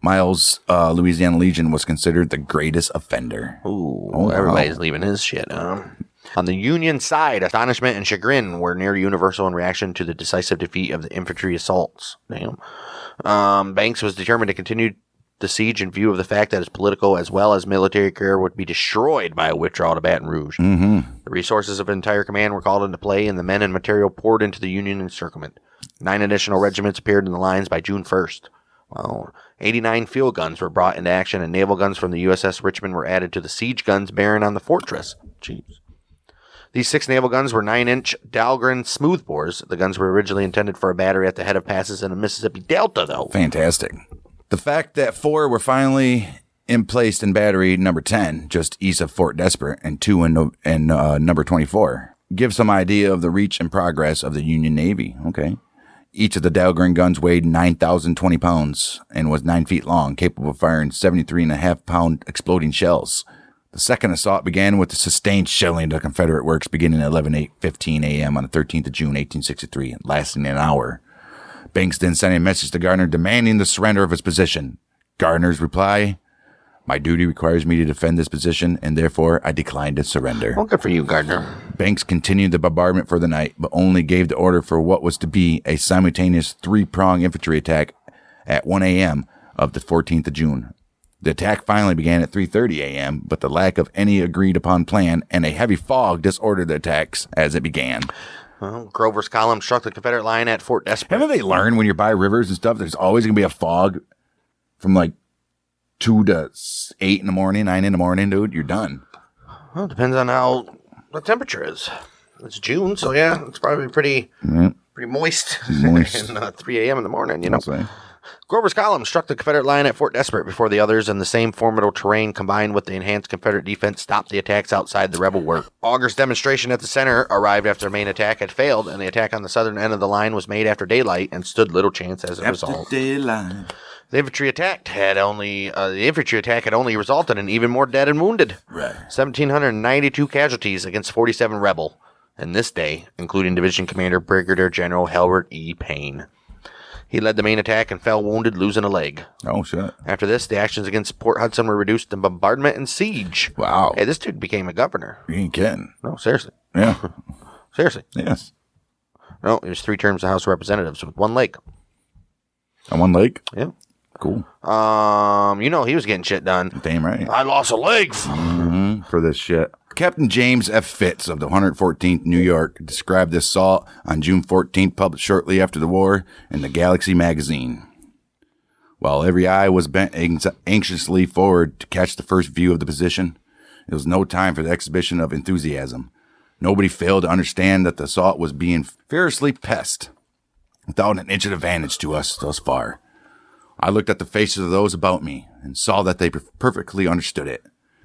Miles' Louisiana Legion was considered the greatest offender. Ooh, everybody's leaving his shit. On the Union side, astonishment and chagrin were near universal in reaction to the decisive defeat of the infantry assaults. Damn. Banks was determined to continue the siege in view of the fact that his political as well as military career would be destroyed by a withdrawal to Baton Rouge. Mm-hmm. The resources of the entire command were called into play, and the men and material poured into the Union encirclement. 9 additional regiments appeared in the lines by June 1st. Wow. 89 field guns were brought into action, and naval guns from the USS Richmond were added to the siege guns bearing on the fortress. Jeez. These 6 naval guns were 9-inch Dahlgren smoothbores. The guns were originally intended for a battery at the head of passes in the Mississippi Delta, though. Fantastic. The fact that 4 were finally placed in battery number 10, just east of Fort Desperate, and 2 in number 24, gives some idea of the reach and progress of the Union Navy. Okay. Each of the Dahlgren guns weighed 9,020 pounds and was 9 feet long, capable of firing 73.5-pound exploding shells. The second assault began with the sustained shelling of the Confederate works beginning at 11:15 a.m. on the 13th of June, 1863, lasting an hour. Banks then sent a message to Gardner demanding the surrender of his position. Gardner's reply, "My duty requires me to defend this position, and therefore I decline to surrender." Well, good for you, Gardner. Banks continued the bombardment for the night, but only gave the order for what was to be a simultaneous 3-prong infantry attack at 1 a.m. of the 14th of June. The attack finally began at 3:30 a.m., but the lack of any agreed-upon plan and a heavy fog disordered the attacks as it began. Well, Grover's column struck the Confederate line at Fort Desperate. Haven't they learned when you're by rivers and stuff, there's always going to be a fog from like 2 to 8 in the morning, 9 in the morning, dude? You're done. Well, it depends on how the temperature is. It's June, so yeah, it's probably pretty moist. And 3 a.m. in the morning, you know. Grover's column struck the Confederate line at Fort Desperate before the others, and the same formidable terrain combined with the enhanced Confederate defense stopped the attacks outside the rebel work. Augur's demonstration at the center arrived after the main attack had failed, and the attack on the southern end of the line was made after daylight and stood little chance as a result. The infantry attack had only resulted in even more dead and wounded. Right. 1,792 casualties against 47 rebel. And this day, including Division Commander Brigadier General Halbert E. Payne. He led the main attack and fell wounded, losing a leg. Oh, shit. After this, the actions against Port Hudson were reduced to bombardment and siege. Wow. Hey, this dude became a governor. You ain't kidding. No, seriously. Yeah. Seriously. Yes. No, it was 3 terms of House of Representatives with 1 leg. On one leg? Yeah. Cool. He was getting shit done. Damn right. I lost a leg. For this shit. Captain James F. Fitz of the 114th New York described this assault on June 14th, published shortly after the war in the Galaxy magazine. While every eye was bent anxiously forward to catch the first view of the position, it was no time for the exhibition of enthusiasm. Nobody failed to understand that the assault was being fiercely pressed, without an inch of advantage to us thus far. I looked at the faces of those about me and saw that they perfectly understood it.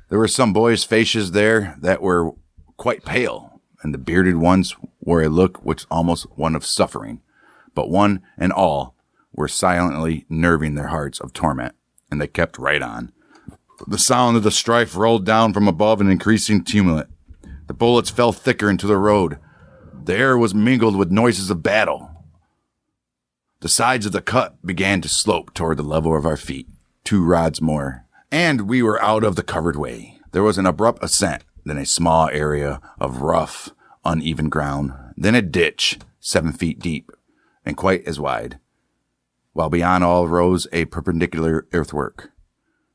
There were some boys' faces there that were quite pale, and the bearded ones wore a look which was almost one of suffering. But one and all were silently nerving their hearts of torment, and they kept right on. The sound of the strife rolled down from above in increasing tumult. The bullets fell thicker into the road. The air was mingled with noises of battle. The sides of the cut began to slope toward the level of our feet, 2 rods more, and we were out of the covered way. There was an abrupt ascent, then a small area of rough, uneven ground, then a ditch 7 feet deep and quite as wide, while beyond all rose a perpendicular earthwork,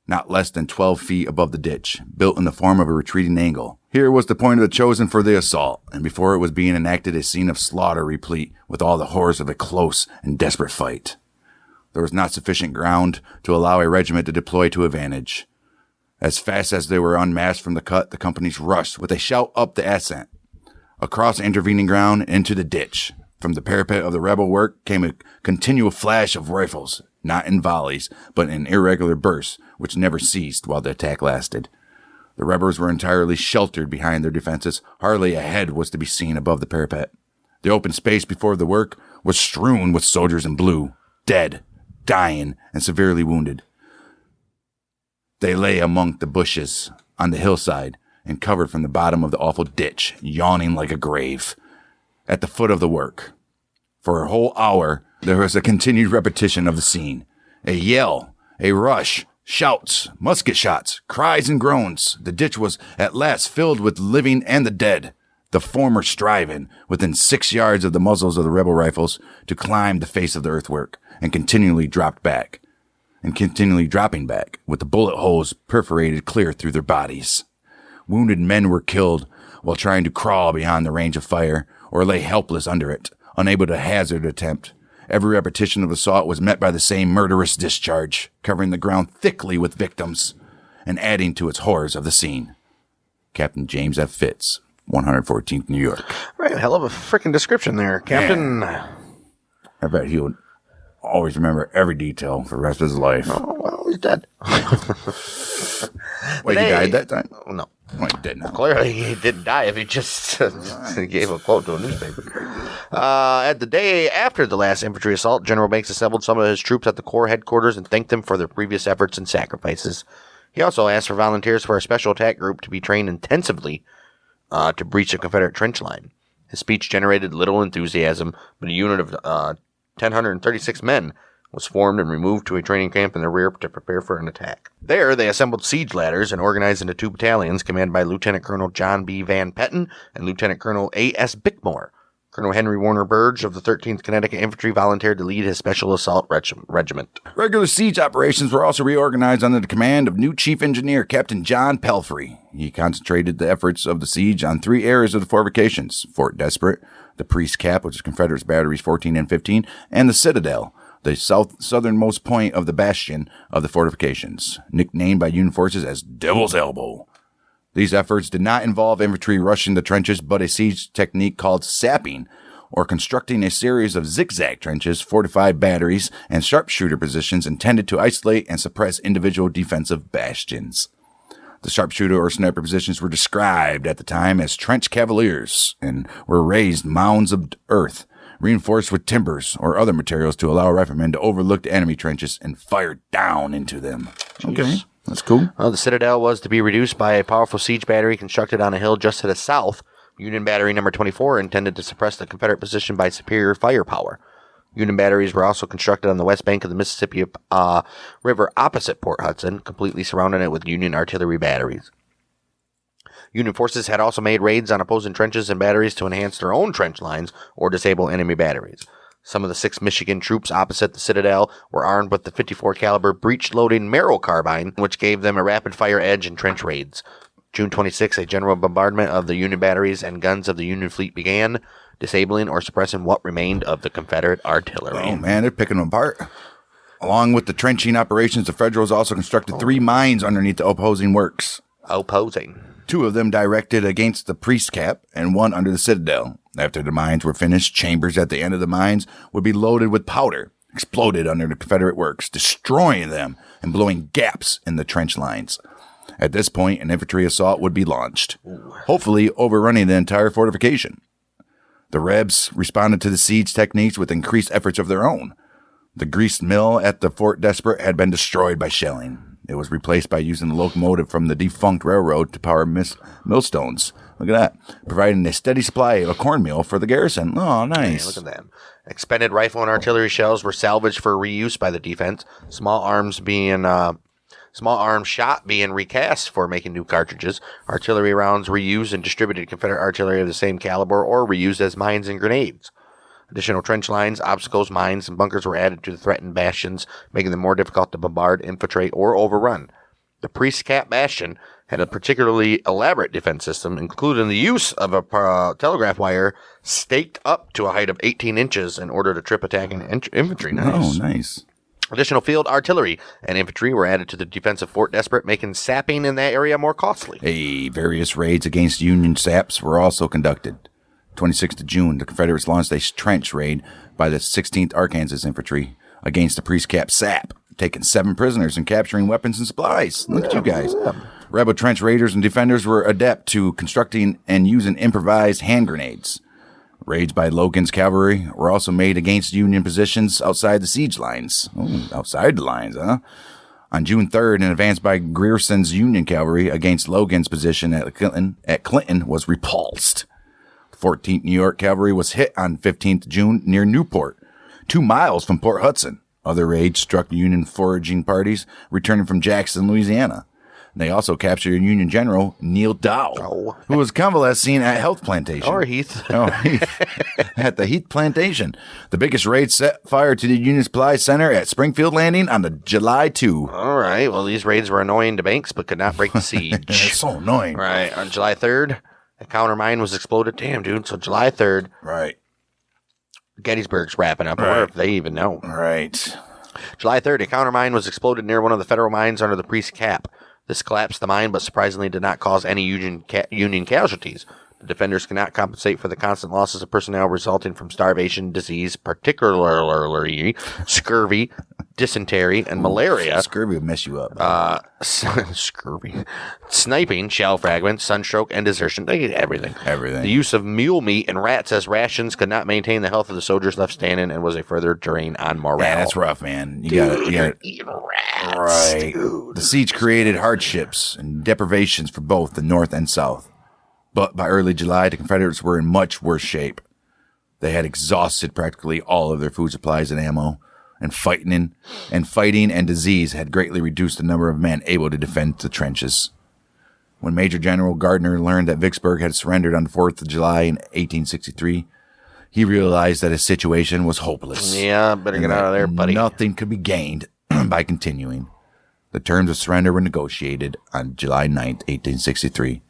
not less than 12 feet above the ditch, built in the form of a retreating angle. Here was the point chosen for the assault, and before it was being enacted a scene of slaughter replete with all the horrors of a close and desperate fight. There was not sufficient ground to allow a regiment to deploy to advantage. As fast as they were unmasked from the cut, the companies rushed with a shout up the ascent, across the intervening ground into the ditch. From the parapet of the rebel work came a continual flash of rifles, not in volleys, but in irregular bursts, which never ceased while the attack lasted. The rebels were entirely sheltered behind their defenses. Hardly a head was to be seen above the parapet. The open space before the work was strewn with soldiers in blue, dead, dying, and severely wounded. They lay among the bushes on the hillside and covered from the bottom of the awful ditch, yawning like a grave. At the foot of the work, for a whole hour, there was a continued repetition of the scene. A yell, a rush, shouts, musket shots, cries and groans. The ditch was at last filled with the living and the dead, the former striving, within 6 yards of the muzzles of the rebel rifles, to climb the face of the earthwork, and continually dropping back, with the bullet holes perforated clear through their bodies. Wounded men were killed while trying to crawl beyond the range of fire, or lay helpless under it, unable to hazard an attempt. Every repetition of assault was met by the same murderous discharge, covering the ground thickly with victims, and adding to its horrors of the scene. Captain James F. Fitz, 114th New York. Right, hell of a freaking description there, Captain. Man. I bet he would always remember every detail for the rest of his life. Oh, well, he's dead. Wait, he died that time? No. Well, he did now. Clearly, he didn't die if he just gave a quote to a newspaper. At the day after the last infantry assault, General Banks assembled some of his troops at the Corps headquarters and thanked them for their previous efforts and sacrifices. He also asked for volunteers for a special attack group to be trained intensively to breach a Confederate trench line. His speech generated little enthusiasm, but a unit of 1,036 men was formed and removed to a training camp in the rear to prepare for an attack. There, they assembled siege ladders and organized into 2 battalions commanded by Lieutenant Colonel John B. Van Petten and Lieutenant Colonel A.S. Bickmore. Colonel Henry Warner Burge of the 13th Connecticut Infantry volunteered to lead his Special Assault Regiment. Regular siege operations were also reorganized under the command of new Chief Engineer Captain John Pelfrey. He concentrated the efforts of the siege on 3 areas of the fortifications: Fort Desperate, the Priest Cap, which is Confederates Batteries 14 and 15, and the Citadel, the southernmost point of the bastion of the fortifications, nicknamed by Union forces as Devil's Elbow. These efforts did not involve infantry rushing the trenches, but a siege technique called sapping, or constructing a series of zigzag trenches, fortified batteries, and sharpshooter positions intended to isolate and suppress individual defensive bastions. The sharpshooter or sniper positions were described at the time as trench cavaliers and were raised mounds of earth reinforced with timbers or other materials to allow riflemen to overlook the enemy trenches and fire down into them. Jeez. Okay, that's cool. Well, the citadel was to be reduced by a powerful siege battery constructed on a hill just to the south. Union Battery Number 24 intended to suppress the Confederate position by superior firepower. Union batteries were also constructed on the west bank of the Mississippi River opposite Port Hudson, completely surrounding it with Union artillery batteries. Union forces had also made raids on opposing trenches and batteries to enhance their own trench lines or disable enemy batteries. Some of the 6th Michigan troops opposite the citadel were armed with the 54 caliber breech-loading Merrill carbine, which gave them a rapid-fire edge in trench raids. June 26, a general bombardment of the Union batteries and guns of the Union fleet began, disabling or suppressing what remained of the Confederate artillery. Oh, man, they're picking them apart. Along with the trenching operations, the Federals also constructed 3 mines underneath the opposing works. Opposing. 2 of them directed against the Priest Cap and 1 under the citadel. After the mines were finished, chambers at the end of the mines would be loaded with powder, exploded under the Confederate works, destroying them and blowing gaps in the trench lines. At this point, an infantry assault would be launched, hopefully overrunning the entire fortification. The Rebs responded to the siege techniques with increased efforts of their own. The greased mill at the Fort Desperate had been destroyed by shelling. It was replaced by using the locomotive from the defunct railroad to power millstones. Look at that. Providing a steady supply of a cornmeal for the garrison. Oh, nice. Hey, look at that. Expended rifle and artillery shells were salvaged for reuse by the defense. Small arms shot being recast for making new cartridges. Artillery rounds reused and distributed Confederate artillery of the same caliber or reused as mines and grenades. Additional trench lines, obstacles, mines, and bunkers were added to the threatened bastions, making them more difficult to bombard, infiltrate, or overrun. The Priest Cap Bastion had a particularly elaborate defense system, including the use of a telegraph wire staked up to a height of 18 inches in order to trip attacking infantry. Nice. Oh, nice. Additional field artillery and infantry were added to the defense of Fort Desperate, making sapping in that area more costly. Various raids against Union saps were also conducted. 26th of June, the Confederates launched a trench raid by the 16th Arkansas Infantry against the Priest Cap Sap, taking 7 prisoners and capturing weapons and supplies. Look at you guys. Rebel trench raiders and defenders were adept to constructing and using improvised hand grenades. Raids by Logan's cavalry were also made against Union positions outside the siege lines. Oh, outside the lines, huh? On June 3rd, an advance by Grierson's Union cavalry against Logan's position at Clinton was repulsed. 14th New York Cavalry was hit on 15th June near Newport, 2 miles from Port Hudson. Other raids struck Union foraging parties returning from Jackson, Louisiana. They also captured Union General Neil Dow, who was convalescent seen at Heath Plantation. Or Heath. At the Heath Plantation. The biggest raid set fire to the Union Supply Center at Springfield Landing on the July 2. All right. Well, these raids were annoying to Banks, but could not break the siege. It's so annoying. Right. On July 3rd, a countermine was exploded. Damn, dude. So July 3rd. Right. Gettysburg's wrapping up. I wonder if they even know. Right. July 3rd, a countermine was exploded near one of the federal mines under the Priest Cap. This collapsed the mine, but surprisingly did not cause any Union casualties. The defenders cannot compensate for the constant losses of personnel resulting from starvation, disease, particularly scurvy, dysentery, and malaria. Scurvy would mess you up. Scurvy. Sniping, shell fragments, sunstroke, and desertion. They get everything. Everything. The use of mule meat and rats as rations could not maintain the health of the soldiers left standing and was a further drain on morale. Yeah, that's rough, man. You got eating rats. Right. Dude. The siege created hardships and deprivations for both the North and South. But by early July, the Confederates were in much worse shape. They had exhausted practically all of their food supplies and ammo, and fighting and disease had greatly reduced the number of men able to defend the trenches. When Major General Gardner learned that Vicksburg had surrendered on the 4th of July in 1863, he realized that his situation was hopeless. Yeah, better get out of there, buddy. Nothing could be gained by continuing. The terms of surrender were negotiated on July 9th, 1863.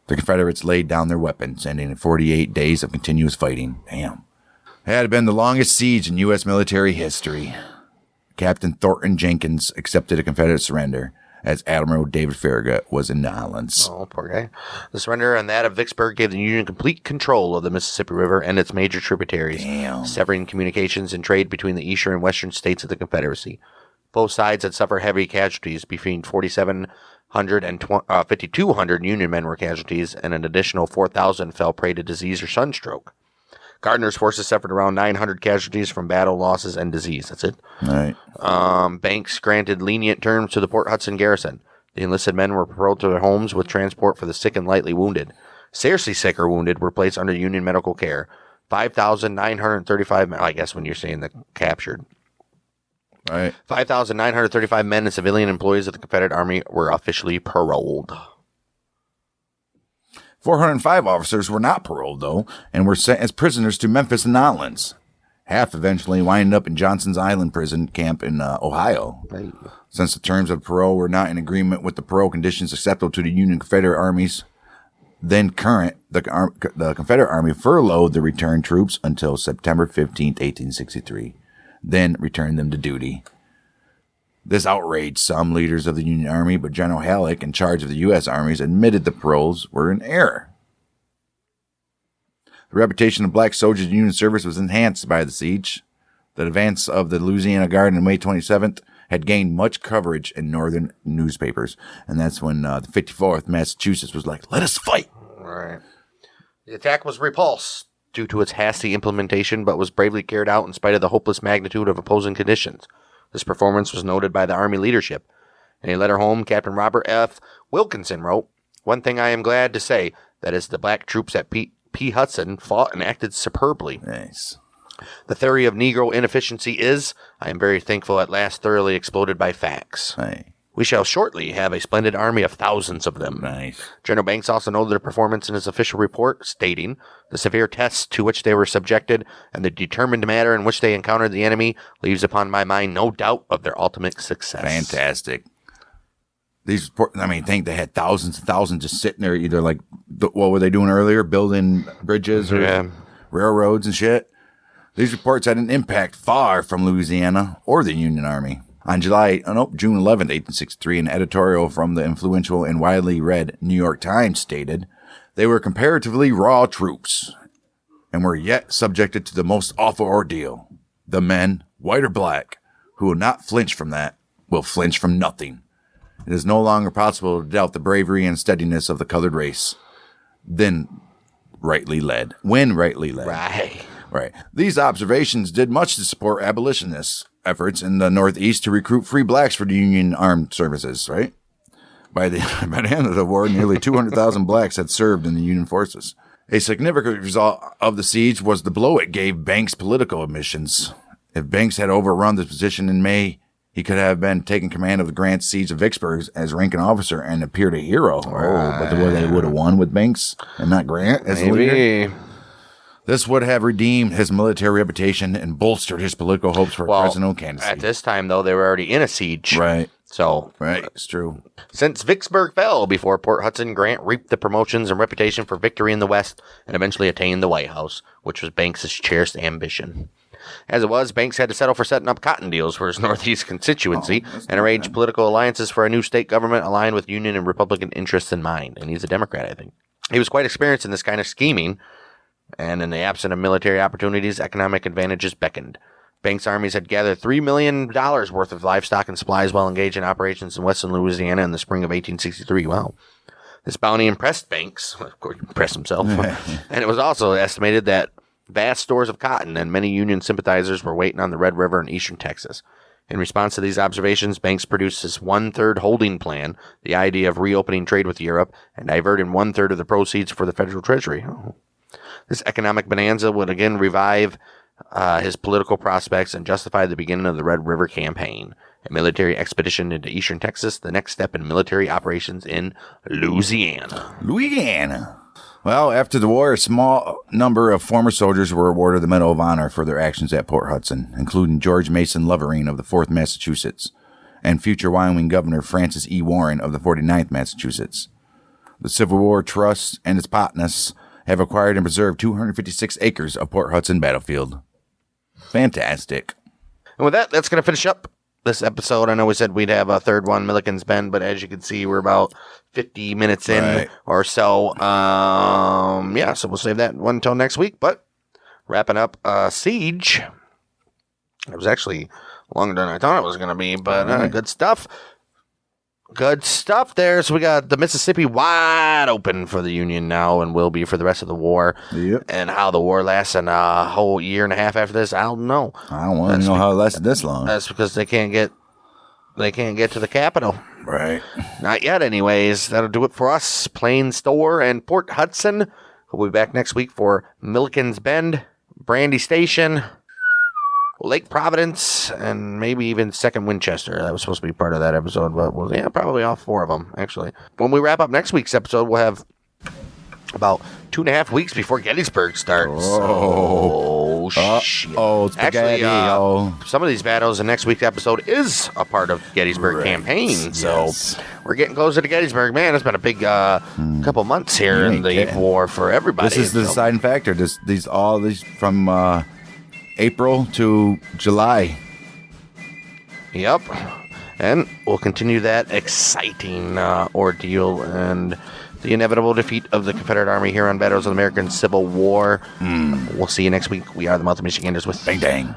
The Confederates laid down their weapons, ending in 48 days of continuous fighting. Damn. It had been the longest siege in U.S. military history. Captain Thornton Jenkins accepted a Confederate surrender, as Admiral David Farragut was in the islands. Oh, poor guy. The surrender and that of Vicksburg gave the Union complete control of the Mississippi River and its major tributaries, severing communications and trade between the eastern and western states of the Confederacy. Both sides had suffered heavy casualties. Between 4,700 and 5,200 Union men were casualties, and an additional 4,000 fell prey to disease or sunstroke. Gardner's forces suffered around 900 casualties from battle, losses, and disease. That's it. All right. Banks granted lenient terms to the Port Hudson garrison. The enlisted men were paroled to their homes with transport for the sick and lightly wounded. Seriously sick or wounded were placed under Union medical care. 5,935 men, I guess when you're saying the captured. All right. 5,935 men and civilian employees of the Confederate Army were officially paroled. 405 officers were not paroled, though, and were sent as prisoners to Memphis and Nolens. Half eventually winded up in Johnson's Island prison camp in Ohio. Right. Since the terms of parole were not in agreement with the parole conditions acceptable to the Union Confederate armies, then current, the Confederate Army furloughed the returned troops until September 15, 1863, then returned them to duty. This outraged some leaders of the Union Army, but General Halleck, in charge of the U.S. armies, admitted the paroles were in error. The reputation of black soldiers in Union service was enhanced by the siege. The advance of the Louisiana Guard on May 27th had gained much coverage in northern newspapers, and that's when the 54th Massachusetts was like, let us fight. All right. The attack was repulsed due to its hasty implementation, but was bravely carried out in spite of the hopeless magnitude of opposing conditions. This performance was noted by the Army leadership. In a letter home, Captain Robert F. Wilkinson wrote, "One thing I am glad to say, that is the black troops at P. Hudson fought and acted superbly. Nice. The theory of Negro inefficiency is, I am very thankful, at last thoroughly exploded by facts. Hey. We shall shortly have a splendid army of thousands of them." Nice. General Banks also noted their performance in his official report, stating, "The severe tests to which they were subjected and the determined manner in which they encountered the enemy leaves upon my mind no doubt of their ultimate success." Fantastic. These, think they had thousands and thousands just sitting there, either like, what were they doing earlier? Building bridges or railroads and shit. These reports had an impact far from Louisiana or the Union Army. On June 11th, 1863, an editorial from the influential and widely read New York Times stated, "They were comparatively raw troops and were yet subjected to the most awful ordeal. The men, white or black, who will not flinch from that, will flinch from nothing. It is no longer possible to doubt the bravery and steadiness of the colored race. When rightly led. Right. These observations did much to support abolitionists' efforts in the Northeast to recruit free blacks for the Union armed services, right? By the end of the war, nearly 200,000 blacks had served in the Union forces. A significant result of the siege was the blow it gave Banks' political ambitions. If Banks had overrun this position in May, he could have been taking command of the Grant siege of Vicksburg as ranking officer and appeared a hero. But they would have won with Banks and not Grant as the leader. This would have redeemed his military reputation and bolstered his political hopes for a presidential candidacy. At this time, though, they were already in a siege. Right. So, right, it's true. Since Vicksburg fell before Port Hudson, Grant reaped the promotions and reputation for victory in the West and eventually attained the White House, which was Banks' cherished ambition. As it was, Banks had to settle for setting up cotton deals for his Northeast constituency and arrange political alliances for a new state government aligned with Union and Republican interests in mind. And he's a Democrat, I think. He was quite experienced in this kind of scheming, and in the absence of military opportunities, economic advantages beckoned. Banks' armies had gathered $3 million worth of livestock and supplies while engaged in operations in western Louisiana in the spring of 1863. Wow. This bounty impressed Banks. Of course, he impressed himself. And it was also estimated that vast stores of cotton and many Union sympathizers were waiting on the Red River in eastern Texas. In response to these observations, Banks produced his one-third holding plan, the idea of reopening trade with Europe, and diverting one-third of the proceeds for the federal treasury. This economic bonanza would again revive his political prospects and justify the beginning of the Red River Campaign, a military expedition into eastern Texas, the next step in military operations in Louisiana. Well, after the war, a small number of former soldiers were awarded the Medal of Honor for their actions at Port Hudson, including George Mason Lovering of the 4th Massachusetts and future Wyoming Governor Francis E. Warren of the 49th Massachusetts. The Civil War Trust and its partners have acquired and preserved 256 acres of Port Hudson battlefield. Fantastic. And with that, that's going to finish up this episode. I know we said we'd have a third one, Milliken's Bend, but as you can see, we're about 50 minutes in or so. So we'll save that one until next week. But wrapping up Siege. It was actually longer than I thought it was going to be, but good stuff. Good stuff there. So we got the Mississippi wide open for the Union now and will be for the rest of the war. Yep. And how the war lasts in a whole year and a half after this, I don't know. I don't want to know how it lasted this long. That's because they can't get to the capital. Right. Not yet, anyways. That'll do it for us. Plain Store and Port Hudson. We'll be back next week for Millikins Bend, Brandy Station, Lake Providence, and maybe even Second Winchester. That was supposed to be part of that episode, but probably all 4 of them, actually. When we wrap up next week's episode, we'll have about 2.5 weeks before Gettysburg starts. Oh, shit. Spaghetti. Actually, some of these battles in next week's episode is a part of Gettysburg campaign. So we're getting closer to Gettysburg. Man, it's been a big couple months here in the war for everybody. This is the deciding factor. These from April to July. Yep. And we'll continue that exciting ordeal and the inevitable defeat of the Confederate Army here on Battles of the American Civil War. We'll see you next week. We are the Multi Michiganders with Bang Dang.